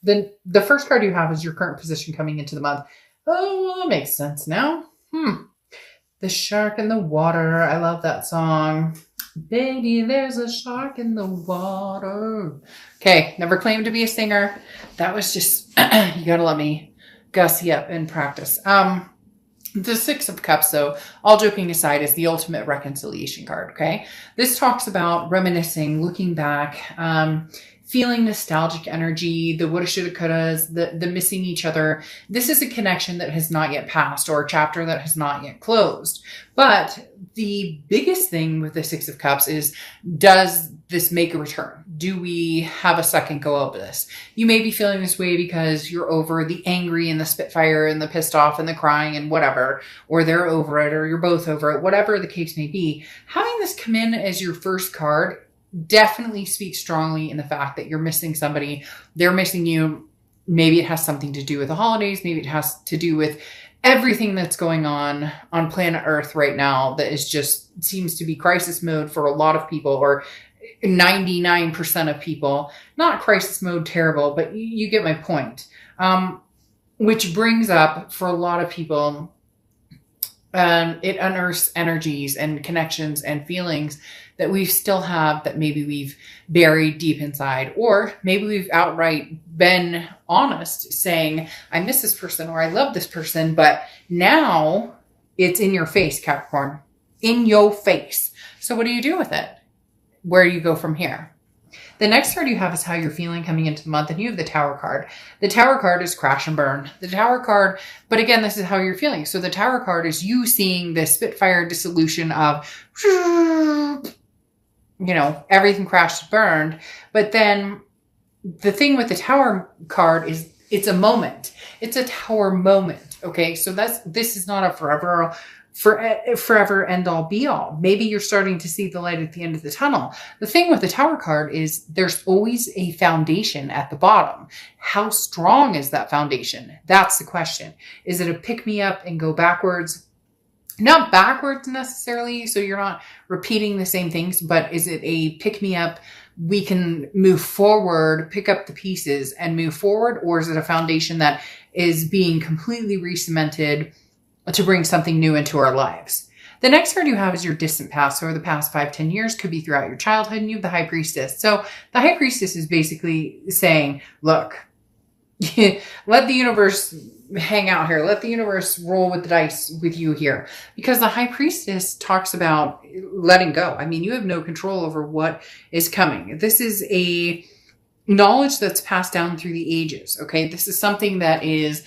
Then the first card you have is your current position coming into the month. Oh, well, that makes sense now. The shark in the water. I love that song. Baby, there's a shark in the water. Okay, never claimed to be a singer. That was just, you gotta let me gussy up in practice. The Six of Cups, though, all joking aside, is the ultimate reconciliation card, okay? This talks about reminiscing, looking back, feeling nostalgic energy, the woulda, shoulda, couldas, the missing each other. This is a connection that has not yet passed or a chapter that has not yet closed. But the biggest thing with the Six of Cups is, does this make a return? Do we have a second go of this? You may be feeling this way because you're over the angry and the spitfire and the pissed off and the crying and whatever, or they're over it, or you're both over it, whatever the case may be. Having this come in as your first card definitely speaks strongly in the fact that you're missing somebody. They're missing you. Maybe it has something to do with the holidays. Maybe it has to do with everything that's going on planet Earth right now that is just seems to be crisis mode for a lot of people, or 99% of people. Not crisis mode terrible, but you get my point. Which brings up, for a lot of people, it unearths energies and connections and feelings that we still have that maybe we've buried deep inside, or maybe we've outright been honest saying, I miss this person or I love this person, but now it's in your face, Capricorn, in your face. So what do you do with it? Where do you go from here? The next card you have is how you're feeling coming into the month, and you have the Tower card. The Tower card is crash and burn. The Tower card, but again, this is how you're feeling. So the Tower card is you seeing the spitfire dissolution of, everything crashed and burned. But then the thing with the Tower card is it's a moment. It's a Tower moment. Okay. So this is not a forever end all be all. Maybe you're starting to see the light at the end of the tunnel. The thing with the Tower card is there's always a foundation at the bottom. How strong is that foundation? That's the question. Is it a pick me up and go backwards? Not backwards necessarily, so you're not repeating the same things, but is it a pick me up? We can move forward, pick up the pieces and move forward, or is it a foundation that is being completely re-cemented to bring something new into our lives? The next card you have is your distant past, or the past 5-10 years, could be throughout your childhood, and you have the High Priestess. So the High Priestess is basically saying, look, let the universe hang out here. Let the universe roll with the dice with you here. Because the High Priestess talks about letting go. I mean, you have no control over what is coming. This is a knowledge that's passed down through the ages, okay? This is something that is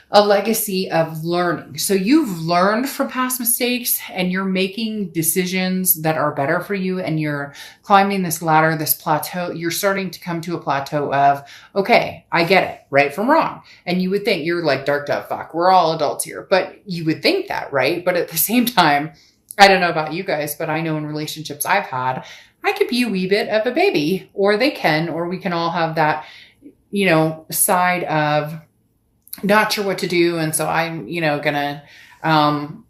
a legacy of learning. So you've learned from past mistakes and you're making decisions that are better for you, and you're climbing this ladder, this plateau. You're starting to come to a plateau of, okay, I get it, right from wrong. And you would think, you're like, dark dove, fuck, we're all adults here. But you would think that, right? But at the same time, I don't know about you guys, but I know in relationships I've had, I could be a wee bit of a baby, or they can, or we can all have that, side of, not sure what to do. And so I'm, gonna, kind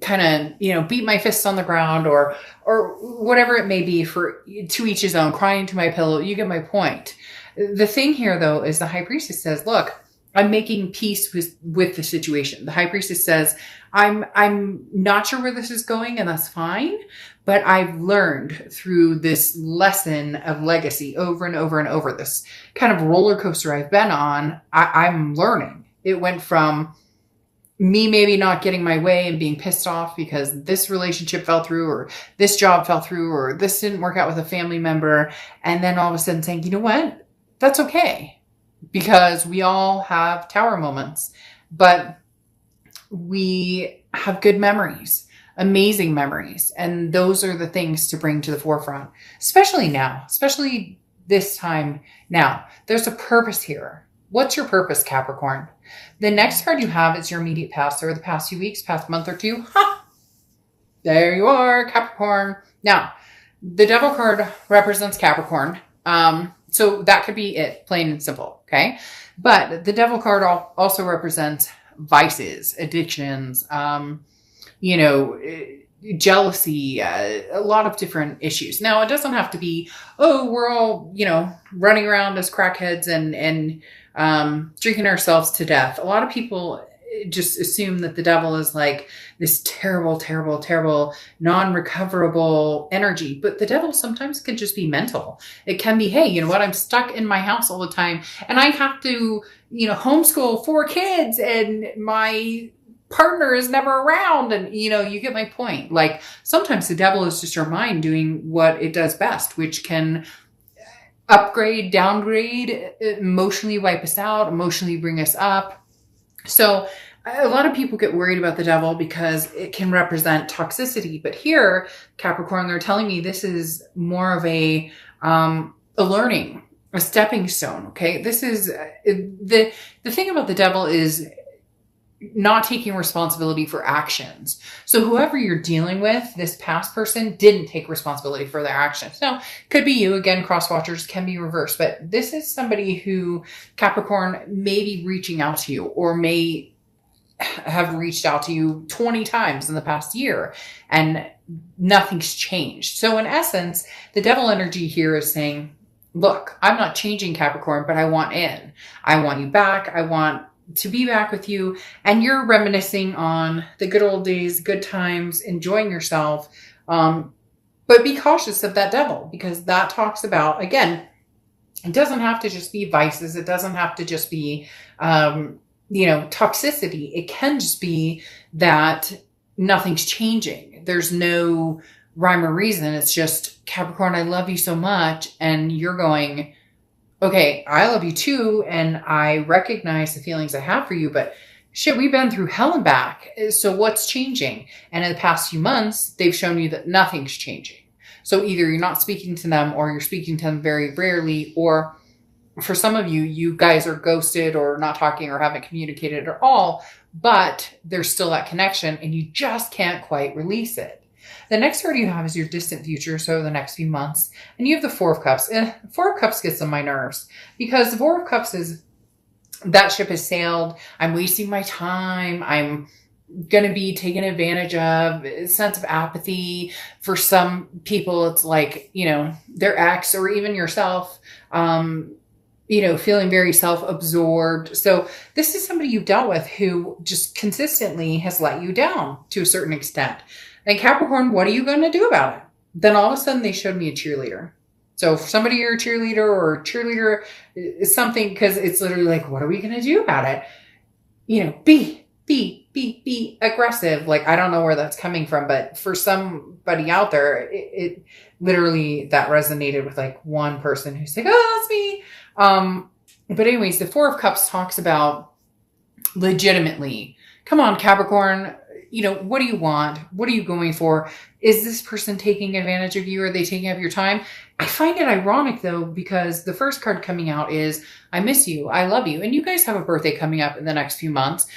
of, beat my fists on the ground or whatever it may be, for to each his own, crying to my pillow. You get my point. The thing here though, is the High Priestess says, look, I'm making peace with the situation. The High Priestess says, I'm not sure where this is going, and that's fine. But I've learned through this lesson of legacy over and over and over, this kind of roller coaster I've been on. I'm learning. It went from me maybe not getting my way and being pissed off because this relationship fell through, or this job fell through, or this didn't work out with a family member. And then all of a sudden saying, you know what? That's okay. Because we all have Tower moments, but we have good memories, amazing memories. And those are the things to bring to the forefront, especially now, especially this time now. There's a purpose here. What's your purpose, Capricorn? The next card you have is your immediate past, or the past few weeks, past month or two. Ha! There you are, Capricorn. Now, the Devil card represents Capricorn. So that could be it, plain and simple, okay? But the Devil card also represents vices, addictions, jealousy, a lot of different issues. Now, it doesn't have to be, oh, we're all, running around as crackheads and drinking ourselves to death. A lot of people just assume that the devil is like this terrible, terrible, terrible, non-recoverable energy. But the devil sometimes can just be mental. It can be, hey, you know what? I'm stuck in my house all the time and I have to, homeschool 4 kids and my partner is never around. And, you get my point. Like sometimes the devil is just our mind doing what it does best, which can upgrade, downgrade, emotionally wipe us out, emotionally bring us up. So a lot of people get worried about the devil because it can represent toxicity. But here, Capricorn, they're telling me this is more of a learning, a stepping stone. Okay. This is the thing about the devil is not taking responsibility for actions. So whoever you're dealing with, this past person didn't take responsibility for their actions. Now, could be you. Again, cross watchers can be reversed, but this is somebody who, Capricorn, may be reaching out to you or may have reached out to you 20 times in the past year and nothing's changed. So in essence, the devil energy here is saying, look, I'm not changing, Capricorn, but I want in. I want you back. I want to be back with you. And you're reminiscing on the good old days, good times, enjoying yourself. But be cautious of that devil because that talks about, again, it doesn't have to just be vices. It doesn't have to just be, toxicity. It can just be that nothing's changing. There's no rhyme or reason. It's just, Capricorn, I love you so much. And you're going, okay, I love you too. And I recognize the feelings I have for you, but shit, we've been through hell and back. So what's changing? And in the past few months, they've shown you that nothing's changing. So either you're not speaking to them or you're speaking to them very rarely, or for some of you, you guys are ghosted or not talking or haven't communicated at all, but there's still that connection and you just can't quite release it. The next card you have is your distant future, so the next few months. And you have the Four of Cups. Four of Cups gets on my nerves because the Four of Cups is, that ship has sailed. I'm wasting my time. I'm going to be taken advantage of. A sense of apathy. For some people, it's like, their ex or even yourself, feeling very self-absorbed. So this is somebody you've dealt with who just consistently has let you down to a certain extent. And Capricorn, what are you going to do about it? Then all of a sudden they showed me a cheerleader. So for somebody you're a cheerleader or a cheerleader is something, because it's literally like, what are we going to do about it? Be aggressive. Like, I don't know where that's coming from, but for somebody out there, it literally, that resonated with like one person who's like, oh, that's me. But anyways, the Four of Cups talks about legitimately, come on, Capricorn, what do you want? What are you going for? Is this person taking advantage of you? Are they taking up your time? I find it ironic though, because the first card coming out is, I miss you. I love you. And you guys have a birthday coming up in the next few months.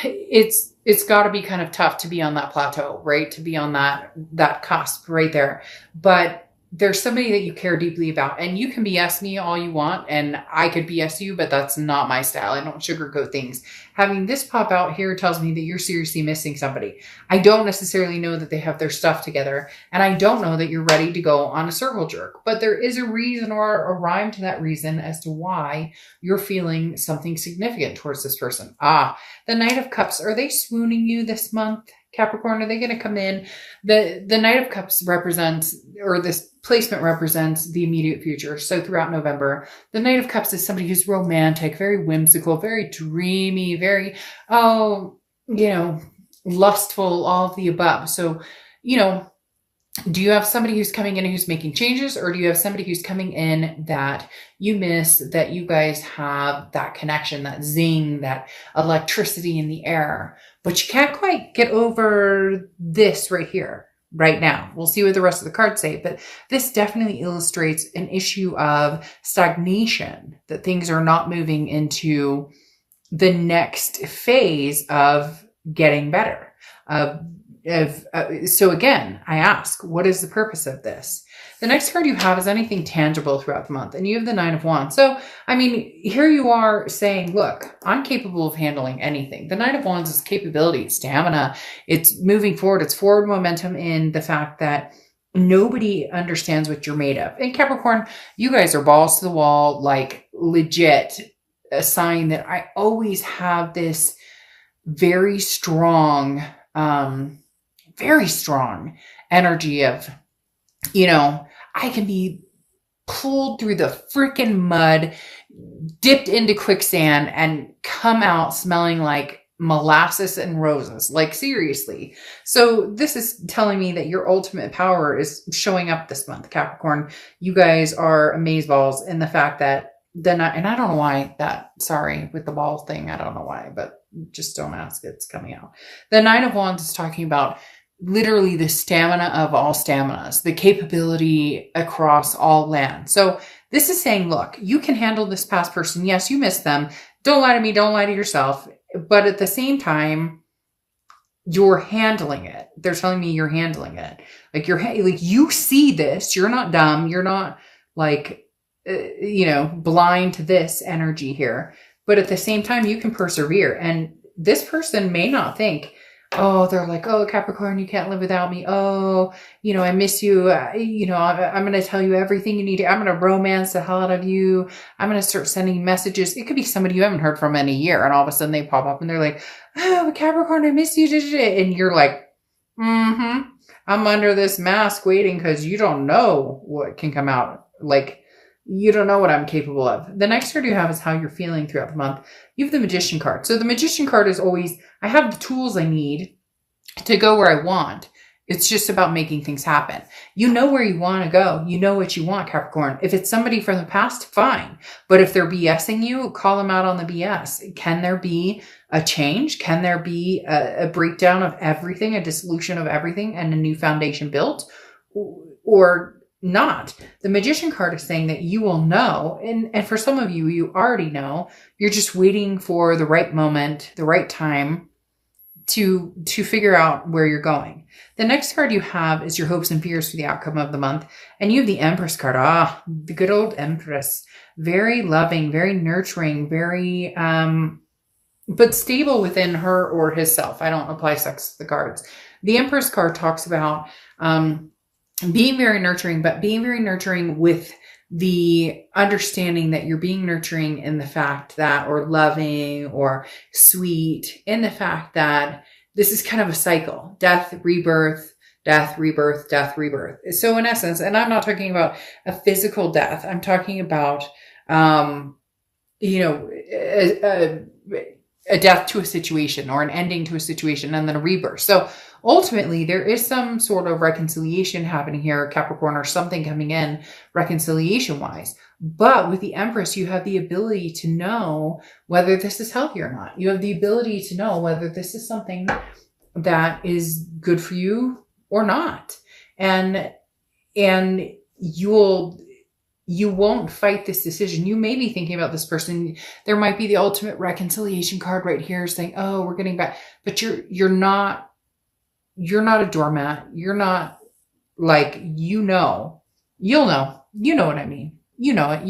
It's got to be kind of tough to be on that plateau, right? To be on that cusp right there. But there's somebody that you care deeply about, and you can BS me all you want, and I could BS you, but that's not my style. I don't sugarcoat things. Having this pop out here tells me that you're seriously missing somebody. I don't necessarily know that they have their stuff together, and I don't know that you're ready to go on a circle jerk, but there is a reason or a rhyme to that reason as to why you're feeling something significant towards this person. The Knight of Cups, are they swooning you this month? Capricorn, are they going to come in? The Knight of Cups represents, or this placement represents, the immediate future. So throughout November, the Knight of Cups is somebody who's romantic, very whimsical, very dreamy, very, lustful, all of the above. So, do you have somebody who's coming in who's making changes, or do you have somebody who's coming in that you miss, that you guys have that connection, that zing, that electricity in the air, but you can't quite get over this right here, right now? We'll see what the rest of the cards say, but this definitely illustrates an issue of stagnation, that things are not moving into the next phase of getting better. So again, I ask, what is the purpose of this? The next card you have is anything tangible throughout the month. And you have the Nine of Wands. So, I mean, here you are saying, look, I'm capable of handling anything. The Nine of Wands is capability, it's stamina, it's moving forward, it's forward momentum in the fact that nobody understands what you're made of. And Capricorn, you guys are balls to the wall, like legit, a sign that I always have this very strong energy of, I can be pulled through the freaking mud, dipped into quicksand, and come out smelling like molasses and roses. Like, seriously. So this is telling me that your ultimate power is showing up this month, Capricorn. You guys are amazeballs in the fact that and I don't know why sorry, with the ball thing, I don't know why, but just don't ask, it's coming out. The Nine of Wands is talking about literally the stamina of all staminas, the capability across all land. So this is saying, look, you can handle this past person. Yes, you miss them. Don't lie to me. Don't lie to yourself. But at the same time, you're handling it. They're telling me you're handling it. Like you see this. You're not dumb. You're not blind to this energy here. But at the same time, you can persevere. And this person may not think, they're like, oh, Capricorn, you can't live without me. Oh, I miss you. I'm going to tell you everything you need. I'm going to romance the hell out of you. I'm going to start sending messages. It could be somebody you haven't heard from in a year. And all of a sudden they pop up and they're like, oh, Capricorn, I miss you. And you're like, I'm under this mask waiting because you don't know what can come out. Like, you don't know what I'm capable of. The next card you have is how you're feeling throughout the month. You have the Magician card. So the Magician card is always, I have the tools I need to go where I want. It's just about making things happen. You know where you want to go. You know what you want, Capricorn. If it's somebody from the past, fine. But if they're BSing you, call them out on the BS. Can there be a change? Can there be a breakdown of everything, a dissolution of everything, and a new foundation built? Or not? The Magician card is saying that you will know, and for some of you, you already know. You're just waiting for the right moment, the right time to figure out where you're going. The next card you have is your hopes and fears for the outcome of the month, and you have the Empress card. The good old Empress. Very loving, very nurturing, very but stable within her or his self. I don't apply sex to the cards. The Empress card talks about being very nurturing, but being very nurturing with the understanding that you're being nurturing in the fact that, or loving or sweet, in the fact that this is kind of a cycle. Death, rebirth, death, rebirth, death, rebirth. So in essence, and I'm not talking about a physical death. I'm talking about, a death to a situation or an ending to a situation and then a rebirth. So ultimately, there is some sort of reconciliation happening here, Capricorn, or something coming in reconciliation-wise. But with the Empress, you have the ability to know whether this is healthy or not. You have the ability to know whether this is something that is good for you or not. And you won't fight this decision. You may be thinking about this person. There might be the ultimate reconciliation card right here saying, oh, we're getting back. But you're not a doormat. You're not like, you'll know. You know what I mean. You know it.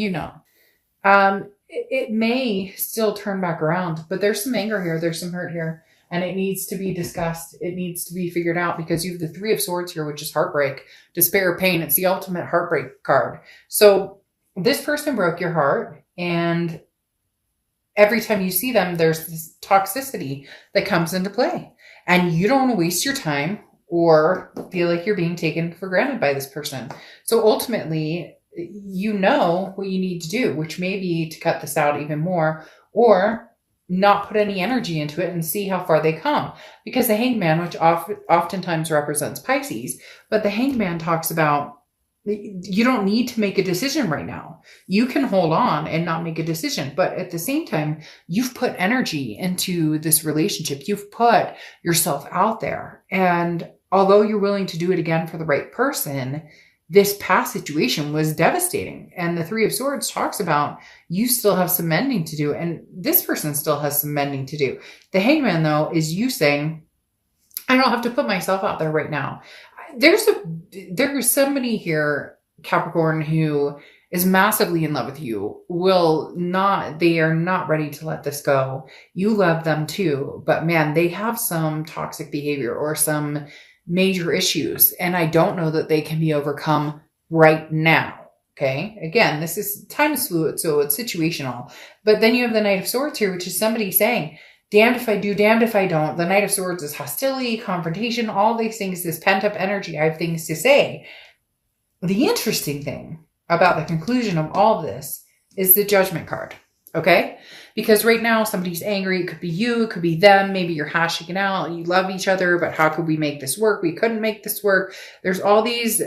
It may still turn back around, but there's some anger here. There's some hurt here. And it needs to be discussed. It needs to be figured out because you have the Three of Swords here, which is heartbreak, despair, pain. It's the ultimate heartbreak card. So this person broke your heart, and every time you see them, there's this toxicity that comes into play. And you don't want to waste your time or feel like you're being taken for granted by this person. So ultimately, you know what you need to do, which may be to cut this out even more, or not put any energy into it and see how far they come. Because the Hangman, which oftentimes represents Pisces, but the Hangman talks about you don't need to make a decision right now. You can hold on and not make a decision. But at the same time, you've put energy into this relationship. You've put yourself out there. And although you're willing to do it again for the right person, this past situation was devastating. And the Three of Swords talks about you still have some mending to do. And this person still has some mending to do. The Hangman, though, is you saying, I don't have to put myself out there right now. There's somebody here Capricorn who is massively in love with you they are not ready to let this go. You love them too, but man, they have some toxic behavior or some major issues. And I don't know that they can be overcome right now. Okay. Again, this is time is fluid, so it's situational. But then you have the Knight of Swords here, which is somebody saying, damned if I do, damned if I don't. The Knight of Swords is hostility, confrontation, all these things, this pent up energy. I have things to say. The interesting thing about the conclusion of all of this is the Judgment card. Okay? Because right now somebody's angry. It could be you. It could be them. Maybe you're hashing it out. You love each other, but how could we make this work? We couldn't make this work. There's all these,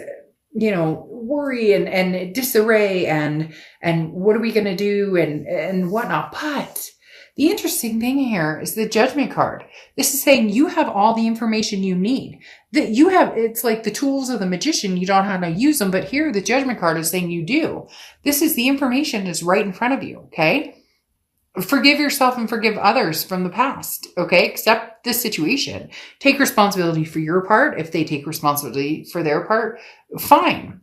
worry and disarray and what are we going to do and whatnot. But the interesting thing here is the Judgment card. This is saying you have all the information you need. That it's like the tools of the magician. You don't know how to use them, but here the Judgment card is saying you do. This is the information is right in front of you. Okay. Forgive yourself and forgive others from the past. Okay. Accept this situation. Take responsibility for your part. If they take responsibility for their part, fine.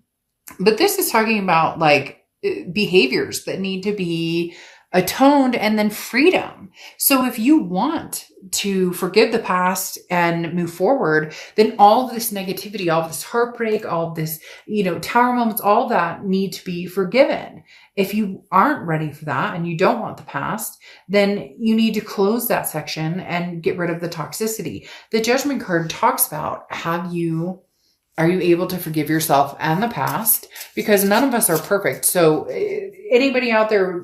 But this is talking about like behaviors that need to be atoned and then freedom. So if you want to forgive the past and move forward, then all of this negativity, all of this heartbreak, all of this, tower moments, all that need to be forgiven. If you aren't ready for that and you don't want the past, then you need to close that section and get rid of the toxicity. The Judgment card talks about, are you able to forgive yourself and the past? Because none of us are perfect. So anybody out there,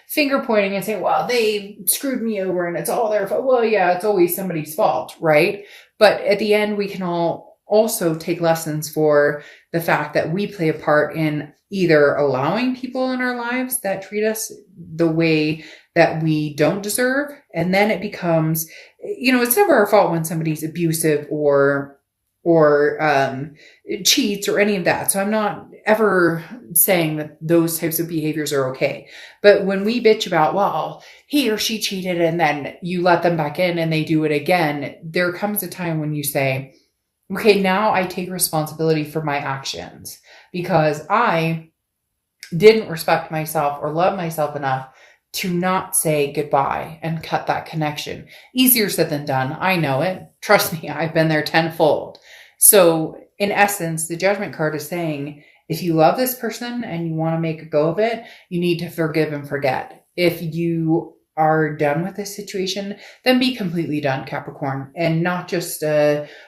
finger pointing and saying, well, they screwed me over and it's all their fault. Well, yeah, it's always somebody's fault, right? But at the end, we can all also take lessons for the fact that we play a part in either allowing people in our lives that treat us the way that we don't deserve. And then it becomes, it's never our fault when somebody's abusive or cheats or any of that. So I'm not ever saying that those types of behaviors are okay. But when we bitch about, well, he or she cheated and then you let them back in and they do it again, there comes a time when you say, okay, now I take responsibility for my actions because I didn't respect myself or love myself enough to not say goodbye and cut that connection. Easier said than done. I know it. Trust me, I've been there tenfold. So in essence, the Judgment card is saying, if you love this person and you want to make a go of it, you need to forgive and forget. If you are done with this situation, then be completely done, Capricorn, and not just,